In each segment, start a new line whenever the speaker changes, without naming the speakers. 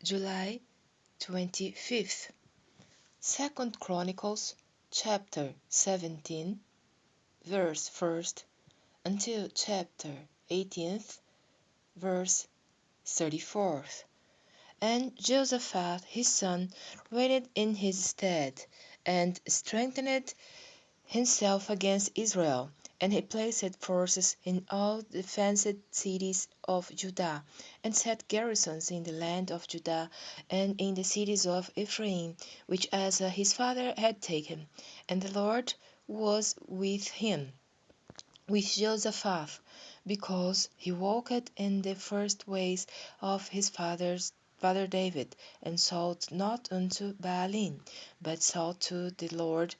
July 25th. Second Chronicles chapter 17, verse 1st until chapter 18th, verse 34th. And Jehoshaphat his son reigned in his stead, and strengthened himself against Israel, and he placed forces in all the fenced cities of Judah, and set garrisons in the land of Judah and in the cities of Ephraim, which Asa his father had taken. And the Lord was with him, with Jehoshaphat, because he walked in the first ways of his father David, and sought not unto Baalim, but sought to the Lord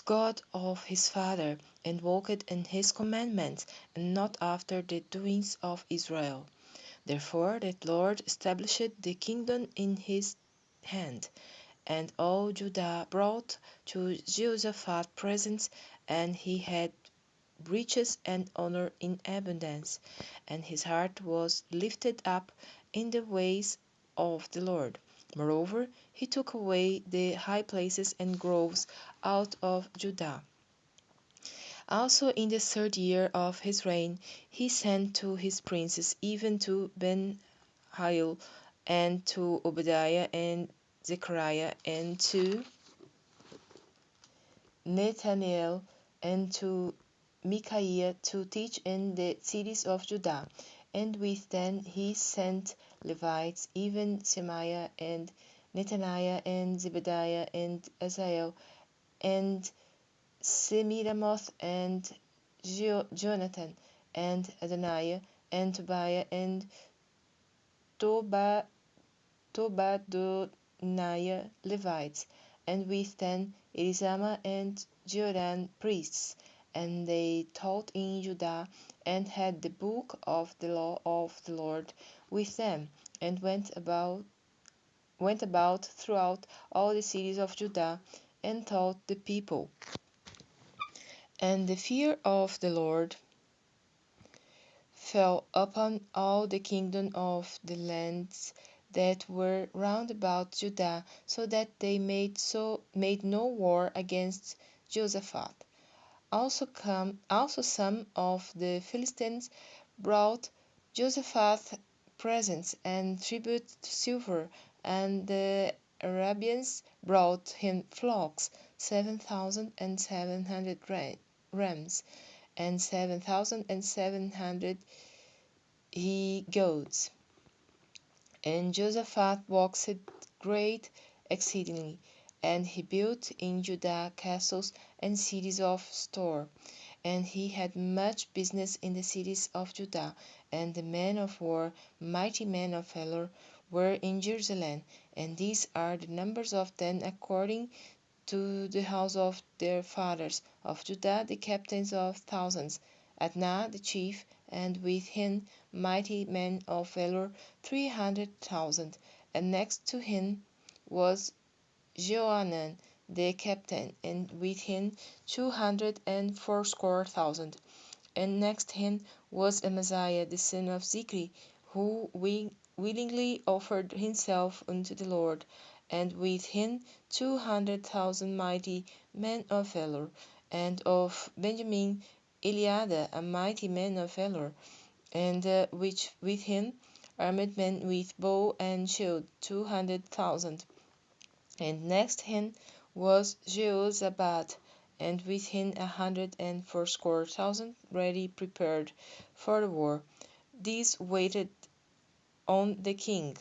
God of his father, and walked in his commandments, and not after the doings of Israel. Therefore the Lord established the kingdom in his hand, and all Judah brought to Jehoshaphat presents, and he had riches and honor in abundance, and his heart was lifted up in the ways of the Lord. Moreover, he took away the high places and groves out of Judah. Also in the third year of his reign, he sent to his princes, even to Ben-hail, and to Obadiah and Zechariah, and to Nathanael, and to Micaiah, to teach in the cities of Judah. And with them he sent Levites, even Shemaiah, and Nethaniah, and Zebediah, and Asahel, and Semiramoth, and Jonathan, and Adoniah, and Tobiah, and Tobadoniah Levites, and with them Elishama and Joram priests. And they taught in Judah, and had the book of the law of the Lord with them, and went about throughout all the cities of Judah, and taught the people. And the fear of the Lord fell upon all the kingdom of the lands that were round about Judah, so that they made no war against Jehoshaphat. Also some of the Philistines brought Jehoshaphat presents and tribute silver, and the Arabians brought him flocks, 7,700 rams, and 7,700 he goats. And Jehoshaphat waxed great exceedingly, and he built in Judah castles and cities of store. And he had much business in the cities of Judah, and the men of war, mighty men of valor, were in Jerusalem. And these are the numbers of them according to the house of their fathers. Of Judah the captains of thousands, Adnah the chief, and with him mighty men of valor 300,000. And next to him was Johanan the captain, and with him 280,000. And next him was Amaziah the son of Zikri, who willingly offered himself unto the Lord, and with him 200,000 mighty men of valor. And of Benjamin Eliada a mighty man of valor, and which with him armed men with bow and shield 200,000. And next him was Jehoshaphat, and with him 180,000 ready prepared for the war. These waited on the king,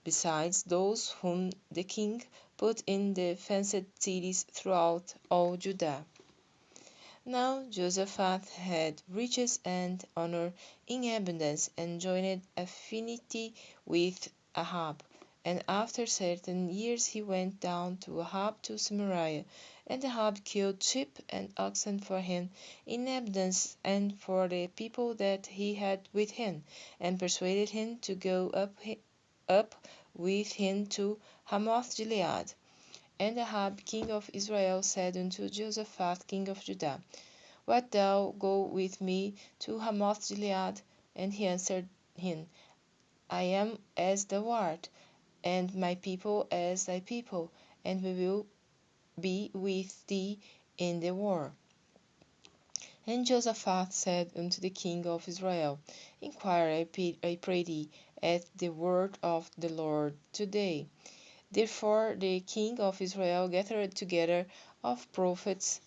besides those whom the king put in the fenced cities throughout all Judah. Now Jehoshaphat had riches and honor in abundance, and joined affinity with Ahab. And after certain years he went down to Ahab to Samaria, and Ahab killed sheep and oxen for him in abundance, and for the people that he had with him, and persuaded him to go up with him to Hamath-Gilead. And Ahab king of Israel said unto Jehoshaphat king of Judah, Wilt thou go with me to Hamath-Gilead? And he answered him, I am as thou art. and my people as thy people, and we will be with thee in the war. And Jehoshaphat said unto the king of Israel, Inquire, I pray thee, at the word of the Lord today. Therefore the king of Israel gathered together of prophets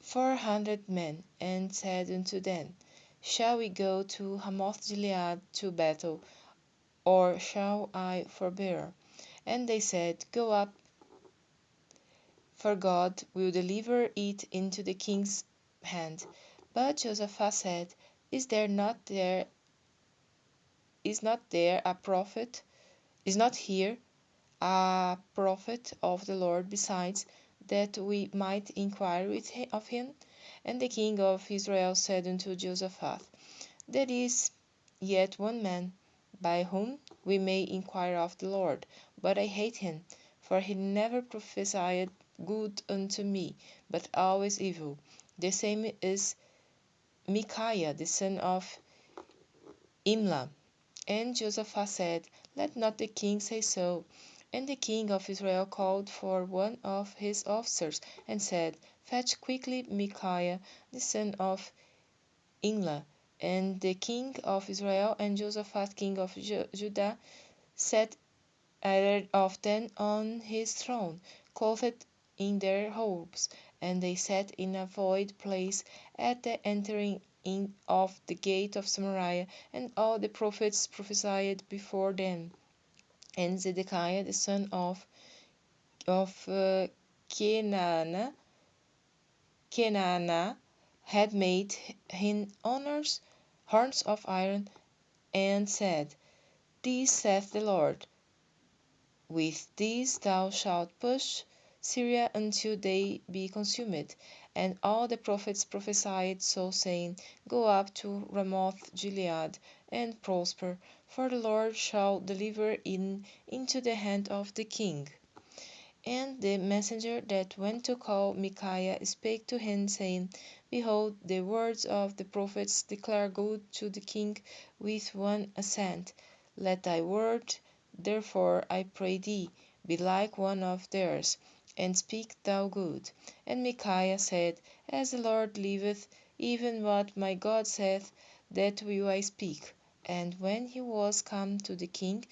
400 men, and said unto them, Shall we go to Ramoth-Gilead to battle, or shall I forbear? And they said, Go up, for God will deliver it into the king's hand. But Jehoshaphat said, Is not there a prophet? Is not here a prophet of the Lord besides, that we might inquire of him? And the king of Israel said unto Jehoshaphat, There is yet one man, by whom we may inquire of the Lord, but I hate him, for he never prophesied good unto me, but always evil. The same is Micaiah the son of Imlah. And Jehoshaphat said, Let not the king say so. And the king of Israel called for one of his officers, and said, Fetch quickly Micaiah the son of Imlah. And the king of Israel and Jehoshaphat king of Judah sat either of them on his throne, clothed in their robes, and they sat in a void place at the entering in of the gate of Samaria, and all the prophets prophesied before them. And Zedekiah the son of Kenana had made him horns of iron, and said, Thus saith the Lord, With these thou shalt push Syria until they be consumed. And all the prophets prophesied so, saying, Go up to Ramoth Gilead, and prosper, for the Lord shall deliver it into the hand of the king. And the messenger that went to call Micaiah spake to him, saying, Behold, the words of the prophets declare good to the king with one assent. Let thy word, therefore, I pray thee, be like one of theirs, and speak thou good. And Micaiah said, As the Lord liveth, even what my God saith, that will I speak. And when he was come to the king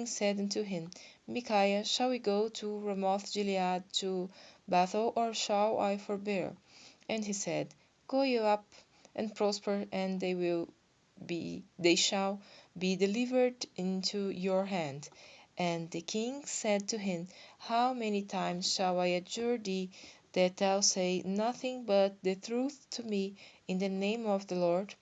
said unto him, Micaiah, shall we go to Ramoth-Gilead to battle, or shall I forbear? And he said, Go you up, and prosper, and they shall be delivered into your hand. And the king said to him, How many times shall I adjure thee that thou say nothing but the truth to me in the name of the Lord?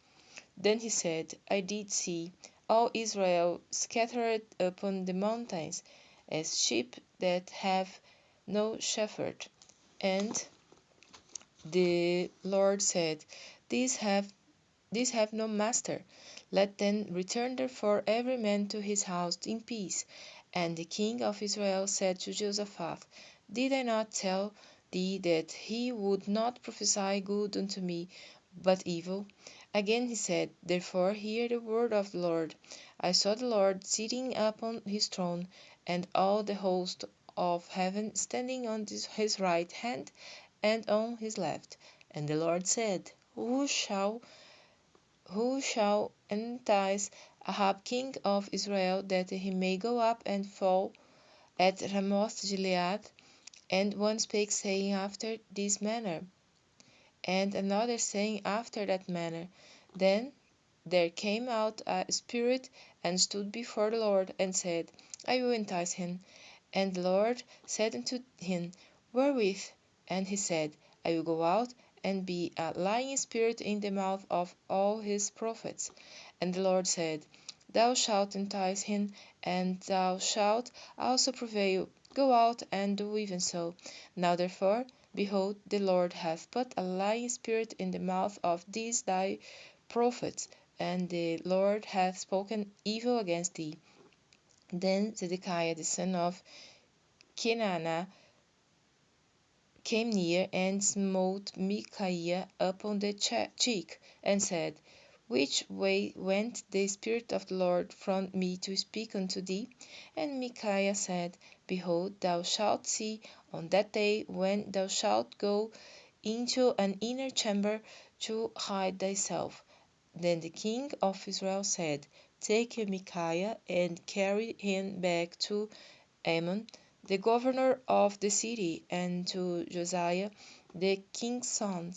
Then he said, I did see all Israel scattered upon the mountains, as sheep that have no shepherd. And the Lord said, These have no master. Let them return therefore every man to his house in peace. And the king of Israel said to Jehoshaphat, Did I not tell thee that he would not prophesy good unto me, but evil? Again he said, Therefore hear the word of the Lord. I saw the Lord sitting upon his throne, and all the host of heaven standing on his right hand and on his left. And the Lord said, Who shall entice Ahab king of Israel, that he may go up and fall at Ramoth-Gilead? And one spake, saying after this manner, and another saying after that manner. Then there came out a spirit, and stood before the Lord, and said, I will entice him. And the Lord said unto him, Wherewith? And he said, I will go out and be a lying spirit in the mouth of all his prophets. And the Lord said, Thou shalt entice him, and thou shalt also prevail. Go out and do even so. Now therefore, behold, the Lord hath put a lying spirit in the mouth of these thy prophets, and the Lord hath spoken evil against thee. Then Zedekiah the son of Kenana came near, and smote Micaiah upon the cheek, and said, Which way went the Spirit of the Lord from me to speak unto thee? And Micaiah said, Behold, thou shalt see on that day when thou shalt go into an inner chamber to hide thyself. Then the king of Israel said, Take Micaiah and carry him back to Amon, the governor of the city, and to Josiah, the king's son,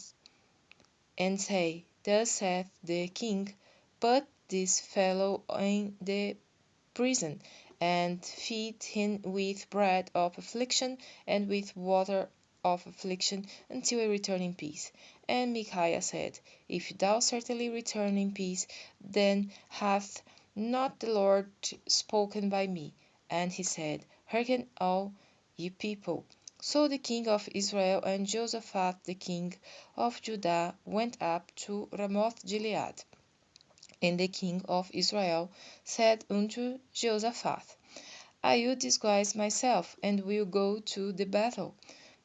and say, Thus saith the king, Put this fellow in the prison, and feed him with bread of affliction and with water of affliction, until I return in peace. And Micaiah said, If thou certainly return in peace, then hath not the Lord spoken by me. And he said, Hearken all ye people. So the king of Israel and Jehoshaphat the king of Judah went up to Ramoth Gilead. And the king of Israel said unto Jehoshaphat, I will disguise myself, and will go to the battle.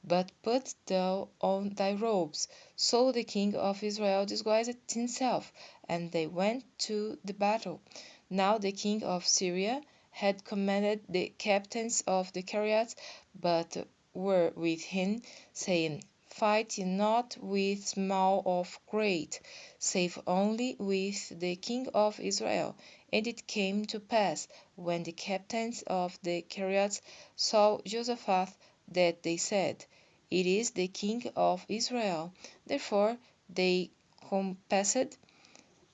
But put thou on thy robes. So the king of Israel disguised himself, and they went to the battle. Now the king of Syria had commanded the captains of the chariots, but were with him, saying, Fight ye not with small or great, save only with the king of Israel. And it came to pass, when the captains of the chariots saw Jehoshaphat, that they said, It is the king of Israel. Therefore they compassed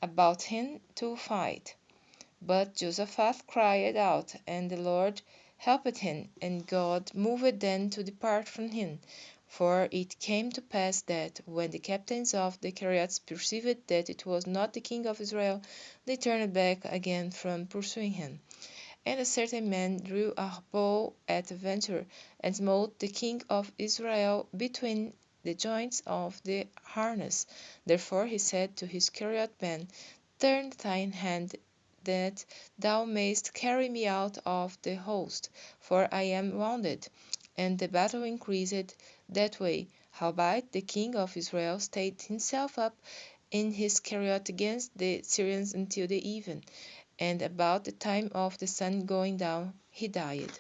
about him to fight. But Jehoshaphat cried out, and the Lord helped him, and God moved them to depart from him. For it came to pass that, when the captains of the chariots perceived that it was not the king of Israel, they turned back again from pursuing him. And a certain man drew a bow at a venture, and smote the king of Israel between the joints of the harness. Therefore he said to his chariotman, Turn thine hand, that thou mayst carry me out of the host, for I am wounded. And the battle increased that way. Howbeit the king of Israel stayed himself up in his chariot against the Syrians until the even, and about the time of the sun going down he died.